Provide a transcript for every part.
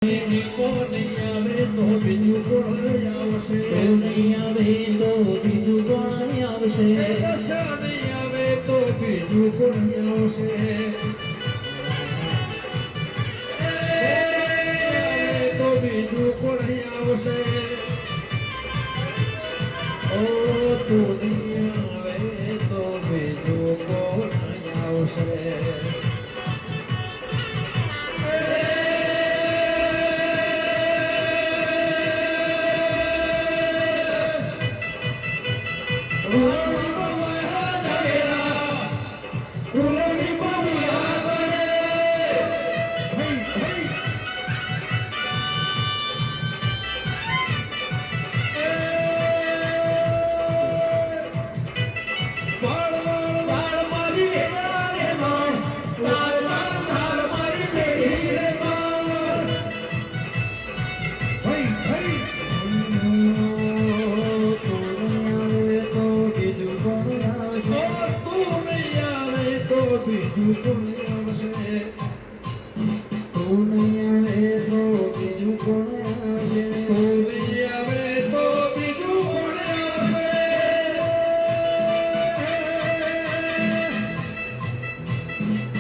કો નહીં આવે તો બીજું કોણ આવશે? નહીં આવે તો બીજું કોણ આવશે? દશા નહીં આવે તો બીજું કોણ આવશે? તો બીજું કોણ આવશે? ઓ તું નહીં આવે તો બીજું કોણ આવશે? બીજું કોણ આવશે? તું નહીં આવે તો બીજું કોણ આવશે? તું નહીં આવે તો બીજું કોણ આવશે?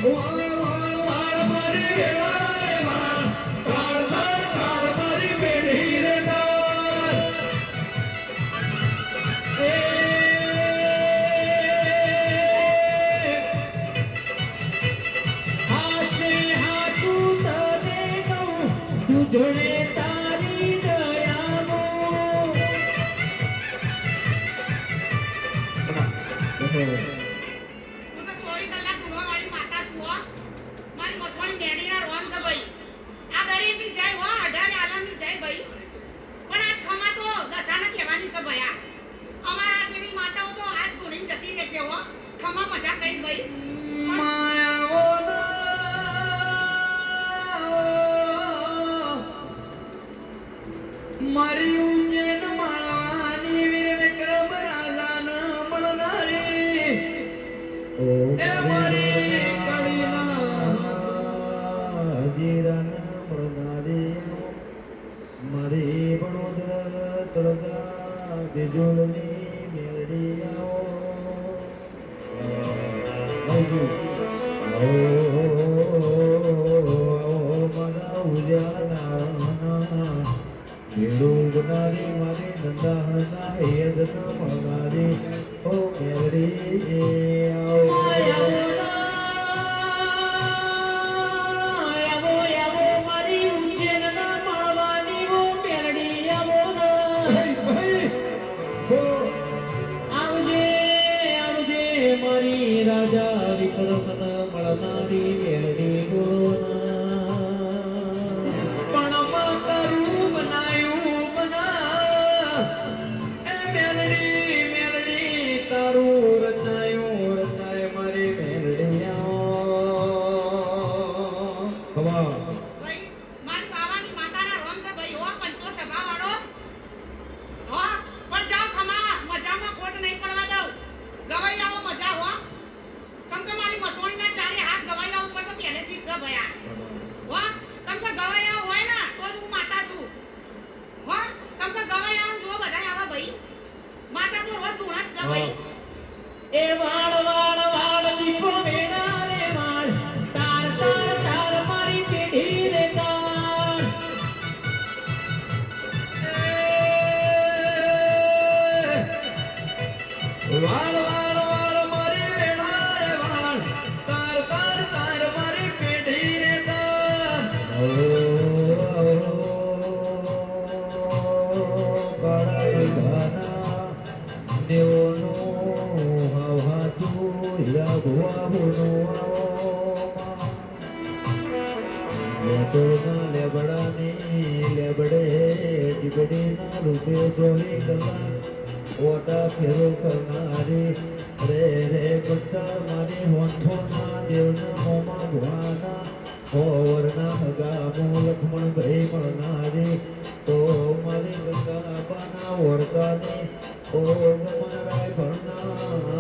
વાળ વાળ વાળ મારી વેળા રે વાળ, તાળ તાળ તાળ મારી પેઢી રે તાળ. જોડે તારી દયામો તું તો 24 કલાક ગુણવાવાળી માતા છું હો. મારી મથવાણી મેડીના રોમ છે ભાઈ. આ દરેકની જય હો, 18 આલમની જય ભાઈ. પણ આજ ખમા તો દશાના કહેવાની છે ભયા. અમારા જેવી માતાઓ તો આજ ધૂણીને જતી રહેશે હો. ખમા મજા કરી ભાઈ. મારી ઉંજન માળવાની વીર વિક્રમ રાજાન મળનારી એ મારી કડીના જીરાન મળનારી મારી વડોદરા તળગા બિજોલની મેરડી આવો મારા ઉજાના નારી મારી નંદાના હેદ મળનારી ઓ મેરડી મારી ઉંજન મળવાની વો મેરડી આવો આવજે આવજે મારી રાજા વિક્રમ મળનારી મેરડી બોલો ભાઈ મારી બાવાની માતાના રોમ છે ભાઈ હો. પંચો સભાવાળો હો. પણ જાઓ ખમા મજામાં ખોટ નહીં પડવા દઉં. ગવાઈ આવો મજા હો. કેમ કે મારી મસોણીના ચારે હાથ ગવાઈ આવું પર તો પહેલેથી જ છે ભયા હો. કેમ કે ગવાઈ આવો હોય ને તો જ હું માતા છું હો. કેમ કે ગવાઈ આવો જો બધાય આવા ભાઈ. માતા તો રોજ ધૂણા જ છે ભાઈ. એ વાળ વાળ વાળ દીપો મેળા રે વાળ તાર તાર તાર મારી પેઢી રે તાર વાળ વાળ વાળ મારી વેળા રે વાળ તાર તાર તાર મારી પેઢી રે તાર દેવનો હવા તું લેબડાની લેબડે જીબડીના રૂપે જોઈ કલાક ઓટા ફેરો કરનારી રે રે બધા મારી હોંથોના દેવના મોમાં ભવાના ઓવરના હગામો લક્ષ્મણ ભાઈ મળનારી તો મારી ગંગા બાના ઓળખાની ઓ મારા ભરના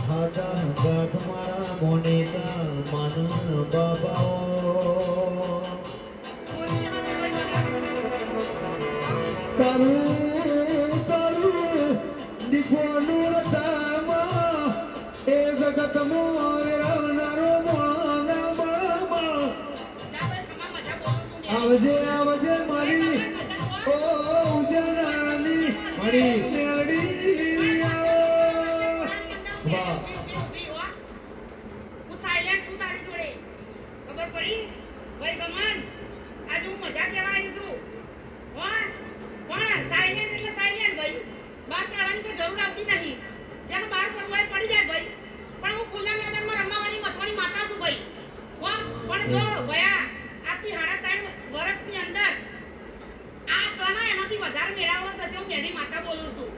હાથા હંગાત મારા મોનીતા માન બાબાઓ તારું તારું દીપોનું રતામાં એ જગતમાં વિરાવનારો મોના બાબા આવજે આવજે મારી ઓ ઉજળાની મારી મેળી વાહ હું સાયલેન્ટ છું તારી જોડે ખબર પડી ભાઈ ગમન આજે હું મજા કહેવા આવી છું પણ સાયલેન્ટ એટલે સાયલેન્ટ ભાઈ બહાર પડવાની કોઈ જરૂર આવતી નહીં જેને બહાર પડવું હોય પડી જાય ભાઈ પણ હું ખુલ્લા મેદાનમાં રમવાવાળી મસવાની માતા છું ભાઈ પણ જો ભયા આજથી 3.5 વર્ષની અંદર આ સના એનાથી વધારે મેળાવડો થશે હું મેરી માતા બોલું છું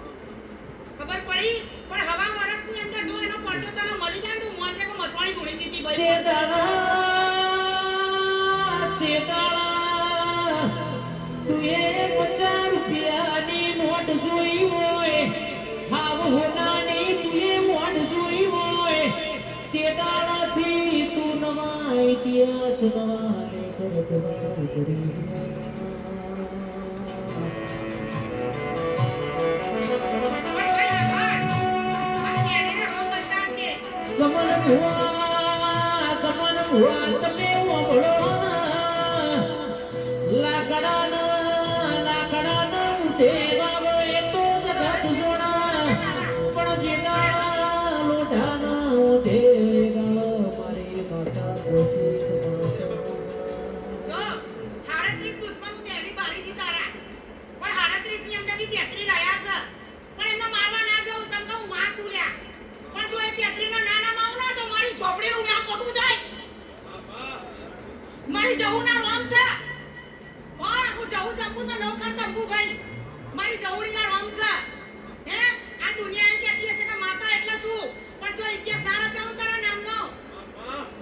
ખબર પડી પણ હવા વર્ષની અંદર જો એનો પરચો તને મળી જાય તો મોજે કો મસવાણી ધૂણી જીતી ભાઈ તે દાડા તું એ 50 રૂપિયાની નોટ જોઈ હોય હાવ હોનાની તું એ મોટ જોઈ હોય તે દાડાથી તું નવા ઇતિહાસ નવાને કરત વાત કરી ગમન ભુવા તમે ઓળો લાકડાના ઉતે વાવો એ તો જગત જોણા પણ જે દાડા લોઢાના ઉતે ગાળો મારી માતા ગોચી જો 38 દુશ્મન મેળી બાળી જી તારા પણ 38 ની અંદરથી 33 રહ્યા છે પણ એમને મારવા ના જાઉં તમ કહું માં સુર્યા પણ જો એ 33 ના નાના માવ ના તો મારી ઝોપડીનું વ્યાપ મોટું જાય મારી જવું ના રોમ છે હું જવું ચંપુ તો નોખર ચંપુ ભાઈ મારી જવુડી ના રોમ છે હે આ દુનિયા એમ કહેતી હશે કે માતા એટલે શું પણ જો ઇતિહાસ સારા ચાઉં તારા નામનો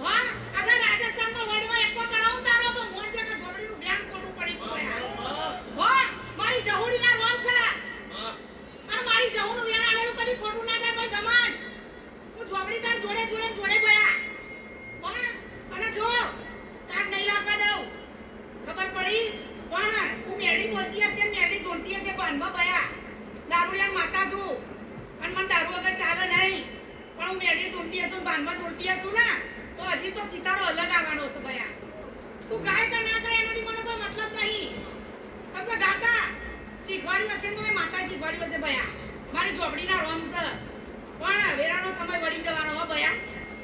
હા અગર રાજસ્થાનમાં વડવા એકકો કરાવું તારો તો મોન જે કે ઝોપડીનું જ્ઞાન કોડું પડી ગયું હા મારી જવુડી ના રોમ છે અને મારી જવુનું વેણ આવેલું કદી ખોટું ના જાય ભાઈ ગમન હું ઝોપડી તાર જોડે ગયા હા અને જો તાર નહીં લાગવા દઉં ખબર પડી પણ હું મેડી બોલતી હશે ને મેડી દોડતી હશે બાંધવા ભયા દારૂડિયા માતા છું અને મને દારૂ વગર ચાલે નહીં પણ હું મેડી દોડતી હશું બાંધવા દોડતી હશું ને તો હજી તો સિતારો અલગ આવવાનો છે ભયા તું ગાય કે ના ગાય એનાથી મને કોઈ મતલબ નહીં કેમ કે ગાતા શીખવાડ્યું હશે તો મેં માતા શીખવાડ્યું હશે ભયા મારી ઝોપડીના રોમ છે પણ વેરાનો સમય વળી જવાનો હો ભયા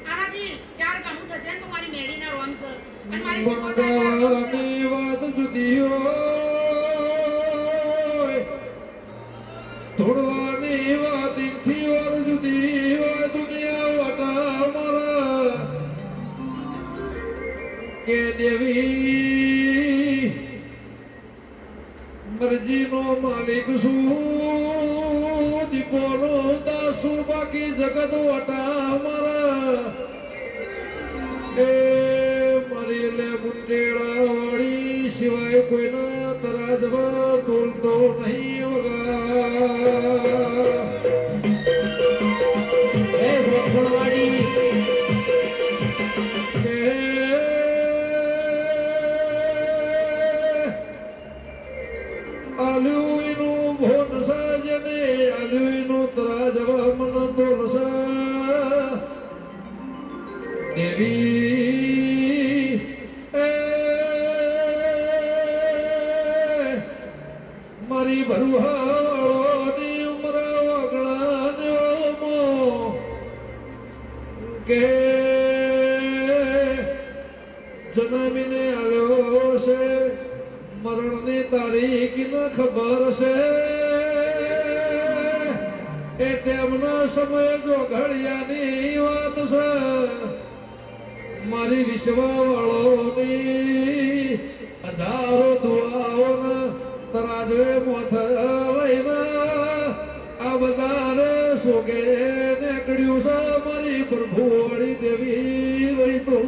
આનાથી 4 ગણું થશે ને તો મારી મેડીના રોમ છે અને મારી મંગવાની વાત જુદી હોય તોડવાની વાત થી વાર જુદી હોય દુનિયા વાટા મારા કે દેવી મરજીનો માલિક શું દીપોનો દાસુ બાકી જગત વાટા મારા એ મારી લે મુંડેડા વાળી સિવાય કોઈના તરાજવા તોલતો નહીં વગા એ ગોખણવાડી આલુઈનું ભોન સાજને આલુઈનું તરાજવા મન તોલસા દેવી મારી ભરુહાળોની ઉમર વગડાનો કે જન્મીને આવ્યો છે મરણની તારીખ ન ખબર છે એ તેમના સમય જો ઘડિયાની વાત છે મારી વિશ્વવાળોની હજારો દુઆઓને તરાજે મોથ લઈને આ બધાને સોગે નીકળ્યું છે મારી પ્રભુવાળી દેવી વૈતો